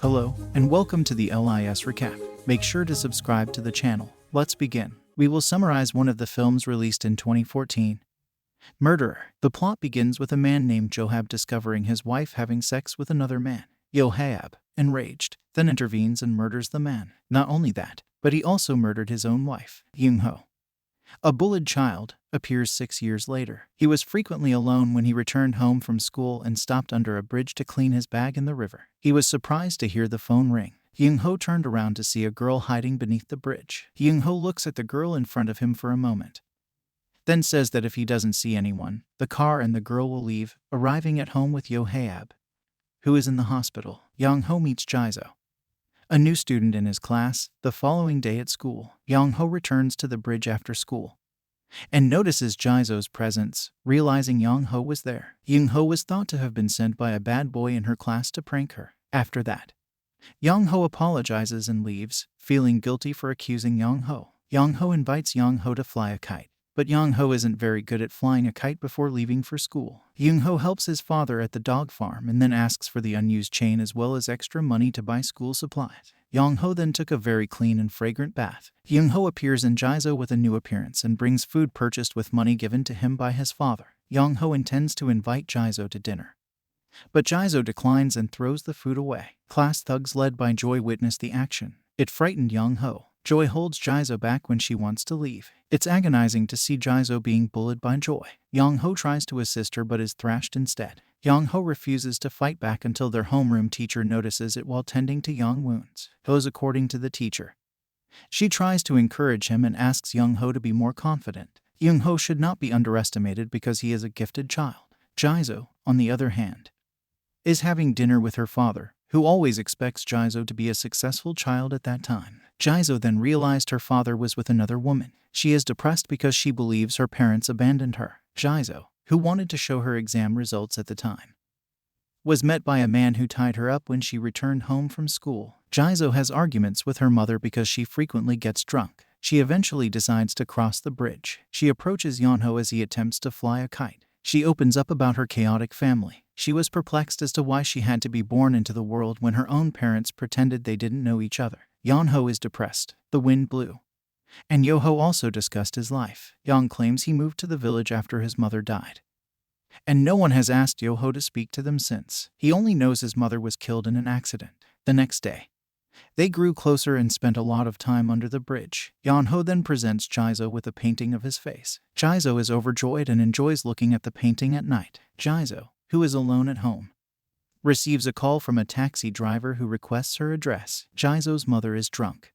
Hello, and welcome to the LIS Recap. Make sure to subscribe to the channel. Let's begin. We will summarize one of the films released in 2014. Murderer. The plot begins with a man named Johab discovering his wife having sex with another man. Johab, enraged, then intervenes and murders the man. Not only that, but he also murdered his own wife, Young-ho. A bullied child appears 6 years later. He was frequently alone when he returned home from school and stopped under a bridge to clean his bag in the river. He was surprised to hear the phone ring. Young-ho turned around to see a girl hiding beneath the bridge. Young-ho looks at the girl in front of him for a moment, then says that if he doesn't see anyone, the car and the girl will leave, arriving at home with Johab, who is in the hospital. Young-ho meets Jizo, a new student in his class. The following day at school, Young-ho returns to the bridge after school and notices Jizo's presence. Realizing Young-ho was there, Young-ho was thought to have been sent by a bad boy in her class to prank her. After that, Young-ho apologizes and leaves, feeling guilty for accusing Young-ho. Young-ho invites Young-ho to fly a kite, but Young-ho isn't very good at flying a kite before leaving for school. Young-ho helps his father at the dog farm and then asks for the unused chain as well as extra money to buy school supplies. Young-ho then took a very clean and fragrant bath. Young-ho appears in Jizo with a new appearance and brings food purchased with money given to him by his father. Young-ho intends to invite Jizo to dinner, but Jizo declines and throws the food away. Class thugs led by Joy witness the action. It frightened Young-ho. Joy holds Jizo back when she wants to leave. It's agonizing to see Jizo being bullied by Joy. Young-ho tries to assist her but is thrashed instead. Young-ho refuses to fight back until their homeroom teacher notices it while tending to Young wounds. Goes according to the teacher. She tries to encourage him and asks Young-ho to be more confident. Young-ho should not be underestimated because he is a gifted child. Jizo, on the other hand, is having dinner with her father, who always expects Jizo to be a successful child at that time. Jizo then realized her father was with another woman. She is depressed because she believes her parents abandoned her. Jizo, who wanted to show her exam results at the time, was met by a man who tied her up when she returned home from school. Jizo has arguments with her mother because she frequently gets drunk. She eventually decides to cross the bridge. She approaches Young-ho as he attempts to fly a kite. She opens up about her chaotic family. She was perplexed as to why she had to be born into the world when her own parents pretended they didn't know each other. Young-ho is depressed. The wind blew, and Yoho also discussed his life. Young claims he moved to the village after his mother died, and no one has asked Yoho to speak to them since. He only knows his mother was killed in an accident. The next day, they grew closer and spent a lot of time under the bridge. Young-ho then presents Jizo with a painting of his face. Jizo is overjoyed and enjoys looking at the painting at night. Jizo, who is alone at home, receives a call from a taxi driver who requests her address. Jizo's mother is drunk,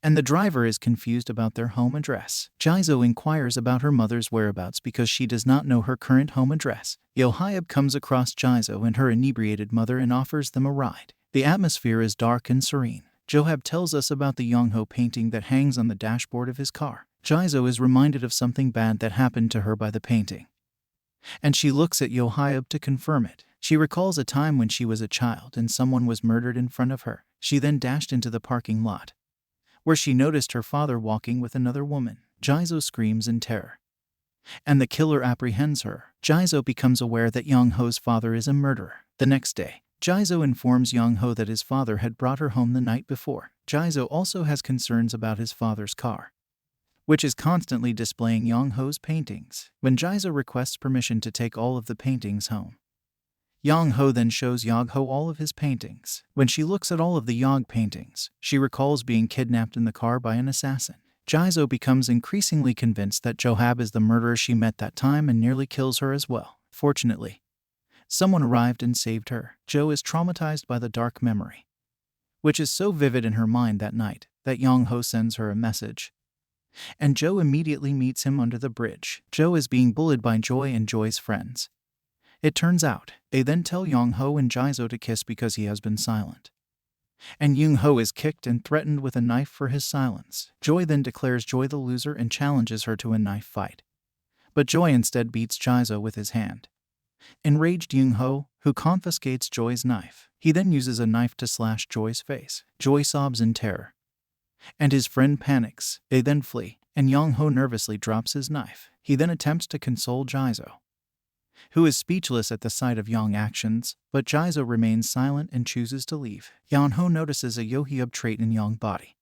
and the driver is confused about their home address. Jizo inquires about her mother's whereabouts because she does not know her current home address. Johab comes across Jizo and her inebriated mother and offers them a ride. The atmosphere is dark and serene. Johab tells us about the Young-ho painting that hangs on the dashboard of his car. Jizo is reminded of something bad that happened to her by the painting, and she looks at Johab to confirm it. She recalls a time when she was a child and someone was murdered in front of her. She then dashed into the parking lot, where she noticed her father walking with another woman. Jizo screams in terror, and the killer apprehends her. Jizo becomes aware that Young-ho's father is a murderer. The next day, Jizo informs Young-ho that his father had brought her home the night before. Jizo also has concerns about his father's car, which is constantly displaying Young-ho's paintings. When Jizo requests permission to take all of the paintings home, Young-ho then shows Young-ho all of his paintings. When she looks at all of the Young paintings, she recalls being kidnapped in the car by an assassin. Jizo becomes increasingly convinced that Johab is the murderer she met that time and nearly kills her as well. Fortunately, someone arrived and saved her. Jo is traumatized by the dark memory, which is so vivid in her mind that night, that Young-ho sends her a message, and Jo immediately meets him under the bridge. Jo is being bullied by Joy and Joy's friends. It turns out, they then tell Young-ho and Jizo to kiss because he has been silent, and Young-ho is kicked and threatened with a knife for his silence. Joy then declares Joy the loser and challenges her to a knife fight, but Joy instead beats Jizo with his hand. Enraged Young-ho, who confiscates Joy's knife. He then uses a knife to slash Joy's face. Joy sobs in terror, and his friend panics. They then flee, and Young-ho nervously drops his knife. He then attempts to console Jizo, who is speechless at the sight of Young's actions, but Jaizo remains silent and chooses to leave. Yeon-ho notices a Yohyub trait in Young's body,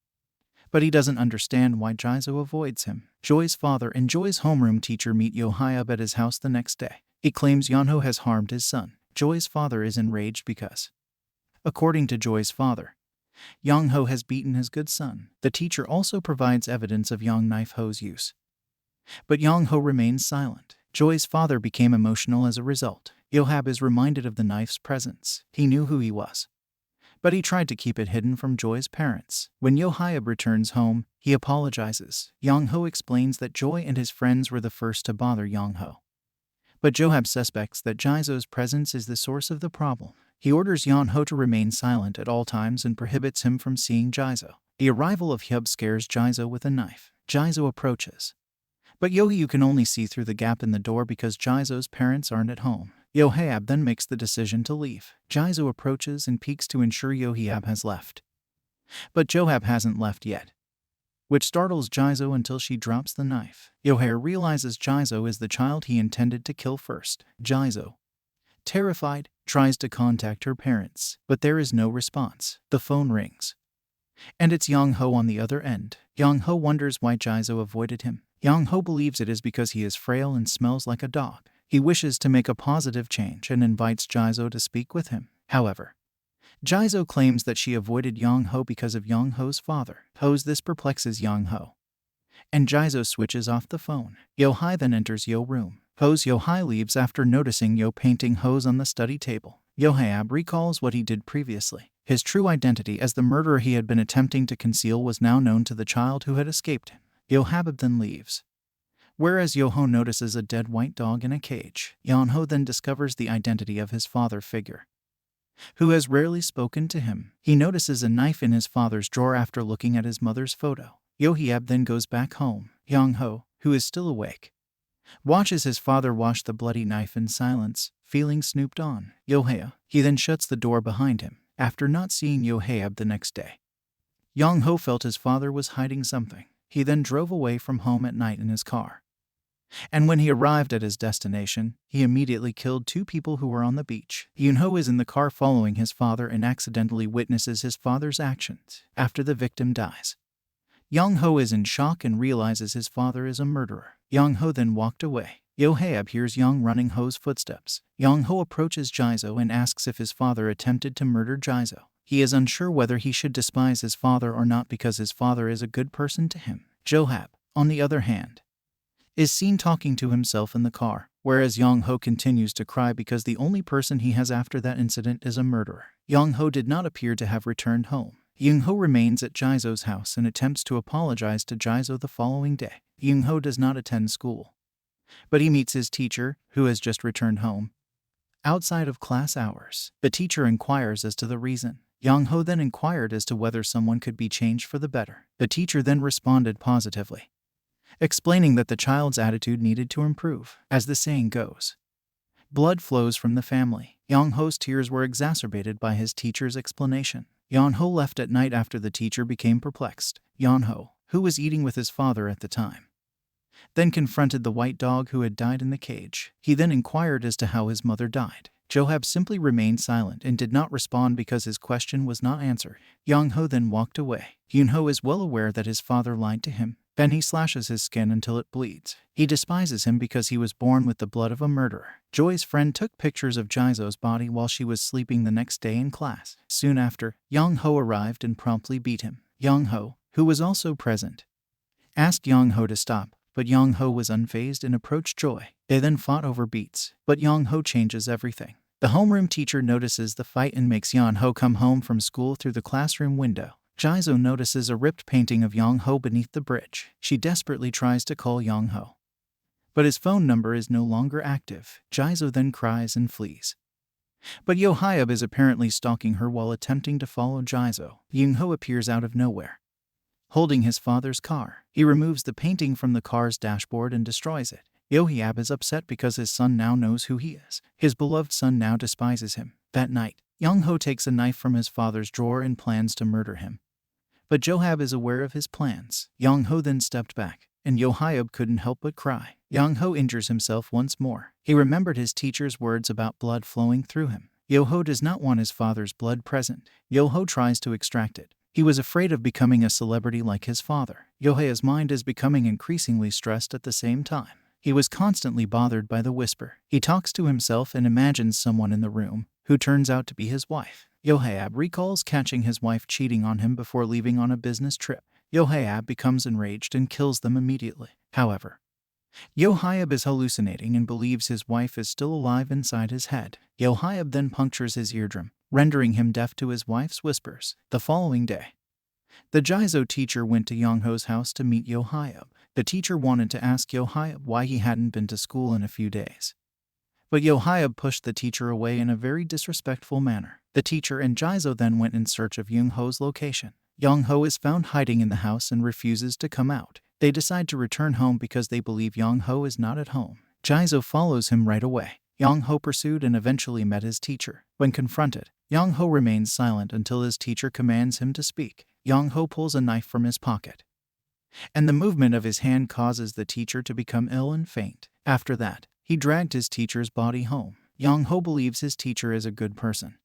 but he doesn't understand why Jaizo avoids him. Joy's father and Joy's homeroom teacher meet Yohyub at his house the next day. He claims Yeon-ho has harmed his son. Joy's father is enraged because, according to Joy's father, Young-ho has beaten his good son. The teacher also provides evidence of Young-knife-ho's use, but Young-ho remains silent. Joy's father became emotional as a result. Yohyub is reminded of the knife's presence. He knew who he was, but he tried to keep it hidden from Joy's parents. When Yohyub returns home, he apologizes. Young-ho explains that Joy and his friends were the first to bother Young-ho, but Yohyub suspects that Jaizo's presence is the source of the problem. He orders Yeon-ho to remain silent at all times and prohibits him from seeing Jaizo. The arrival of Hyub scares Jaizo with a knife. Jaizo approaches, but Yohyub can only see through the gap in the door because Jaizo's parents aren't at home. Yohyub then makes the decision to leave. Jaizo approaches and peeks to ensure Yohyub has left, but Yohyub hasn't left yet, which startles Jaizo until she drops the knife. Yohyub realizes Jaizo is the child he intended to kill first. Jaizo, terrified, tries to contact her parents, but there is no response. The phone rings, and it's Young-ho on the other end. Young-ho wonders why Jaizo avoided him. Young-ho believes it is because he is frail and smells like a dog. He wishes to make a positive change and invites Jaizo to speak with him. However, Jaizo claims that she avoided Young-ho because of Young-ho's father. This perplexes Young-ho, and Jaizo switches off the phone. Yohai then enters Yo's room. Yohai leaves after noticing Yo painting hose on the study table. Yohyub recalls what he did previously. His true identity as the murderer he had been attempting to conceal was now known to the child who had escaped him. Yohyub then leaves, whereas Yoho notices a dead white dog in a cage. Yeon-ho then discovers the identity of his father figure, who has rarely spoken to him. He notices a knife in his father's drawer after looking at his mother's photo. Yohyub then goes back home. Young-ho, who is still awake, watches his father wash the bloody knife in silence, feeling snooped on. He then shuts the door behind him. After not seeing Yohyub the next day, Young-ho felt his father was hiding something. He then drove away from home at night in his car, and when he arrived at his destination, he immediately killed 2 people who were on the beach. Yoon-ho is in the car following his father and accidentally witnesses his father's actions. After the victim dies, Young-ho is in shock and realizes his father is a murderer. Young-ho then walked away. Yohyub hears Young-ho's footsteps. Young-ho approaches Jaizo and asks if his father attempted to murder Jaizo. He is unsure whether he should despise his father or not because his father is a good person to him. Yohyub, on the other hand, is seen talking to himself in the car, whereas Young-ho continues to cry because the only person he has after that incident is a murderer. Young-ho did not appear to have returned home. Young-ho remains at Jaizo's house and attempts to apologize to Jaizo the following day. Young-ho does not attend school, but he meets his teacher, who has just returned home, outside of class hours. The teacher inquires as to the reason. Young-ho then inquired as to whether someone could be changed for the better. The teacher then responded positively, explaining that the child's attitude needed to improve. As the saying goes, blood flows from the family. Young-ho's tears were exacerbated by his teacher's explanation. Yeon-ho left at night after the teacher became perplexed. Yeon-ho, who was eating with his father at the time, then confronted the white dog who had died in the cage. He then inquired as to how his mother died. Yohyub simply remained silent and did not respond because his question was not answered. Young-ho then walked away. Yoon-ho is well aware that his father lied to him. Then he slashes his skin until it bleeds. He despises him because he was born with the blood of a murderer. Joy's friend took pictures of Jaizo's body while she was sleeping the next day in class. Soon after, Young-ho arrived and promptly beat him. Young-ho, who was also present, asked Young-ho to stop, but Young-ho was unfazed and approached Joy. They then fought over beats, but Young-ho changes everything. The homeroom teacher notices the fight and makes Young-ho come home from school through the classroom window. Jaizo notices a ripped painting of Young-ho beneath the bridge. She desperately tries to call Young-ho, but his phone number is no longer active. Jaizo then cries and flees, but Yohyub is apparently stalking her while attempting to follow Jaizo. Young-ho appears out of nowhere, holding his father's car. He removes the painting from the car's dashboard and destroys it. Yohyub is upset because his son now knows who he is. His beloved son now despises him. That night, Young-ho takes a knife from his father's drawer and plans to murder him, but Yohyub is aware of his plans. Young-ho then stepped back and Yohiab couldn't help but cry. Young-ho injures himself once more. He remembered his teacher's words about blood flowing through him. Yoho does not want his father's blood present. Yoho tries to extract it. He was afraid of becoming a celebrity like his father. Yohei's mind is becoming increasingly stressed at the same time. He was constantly bothered by the whisper. He talks to himself and imagines someone in the room, who turns out to be his wife. Yohiab recalls catching his wife cheating on him before leaving on a business trip. Yohiab becomes enraged and kills them immediately. However, Yohiab is hallucinating and believes his wife is still alive inside his head. Yohiab then punctures his eardrum, rendering him deaf to his wife's whispers. The following day, the Jizo teacher went to Young-ho's house to meet Yohiab. The teacher wanted to ask Yohiab why he hadn't been to school in a few days. But Yohiab pushed the teacher away in a very disrespectful manner. The teacher and Jizo then went in search of Young-ho's location. Young-ho is found hiding in the house and refuses to come out. They decide to return home because they believe Young-ho is not at home. Jizo follows him right away. Young-ho pursued and eventually met his teacher. When confronted, Young-ho remains silent until his teacher commands him to speak. Young-ho pulls a knife from his pocket, and the movement of his hand causes the teacher to become ill and faint. After that, he dragged his teacher's body home. Young-ho believes his teacher is a good person,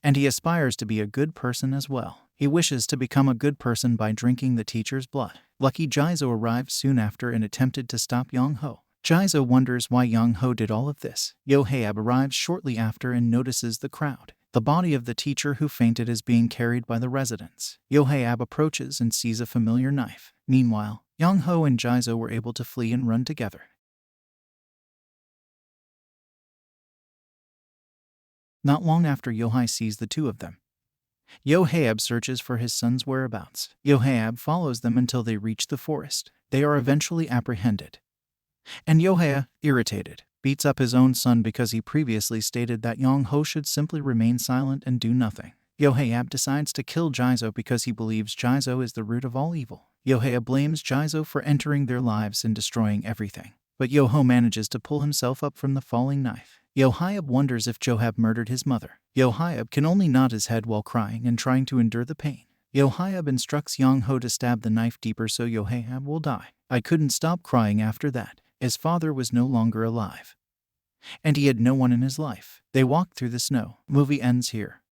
and he aspires to be a good person as well. He wishes to become a good person by drinking the teacher's blood. Lucky Jizo arrived soon after and attempted to stop Young-ho. Jizo wonders why Young-ho did all of this. Yohiab arrives shortly after and notices the crowd. The body of the teacher who fainted is being carried by the residents. Yohiab approaches and sees a familiar knife. Meanwhile, Young-ho and Jizo were able to flee and run together. Not long after Yohai sees the two of them, Yohiab searches for his son's whereabouts. Yohiab follows them until they reach the forest. They are eventually apprehended, and Yohei, irritated, beats up his own son because he previously stated that Young-ho should simply remain silent and do nothing. Yohiab decides to kill Jizo because he believes Jizo is the root of all evil. Yohei blames Jizo for entering their lives and destroying everything, but Yoho manages to pull himself up from the falling knife. Yohiab wonders if Johab murdered his mother. Yohiab can only nod his head while crying and trying to endure the pain. Yohiab instructs Young-ho to stab the knife deeper so Yohiab will die. I couldn't stop crying after that. His father was no longer alive, and he had no one in his life. They walked through the snow. Movie ends here.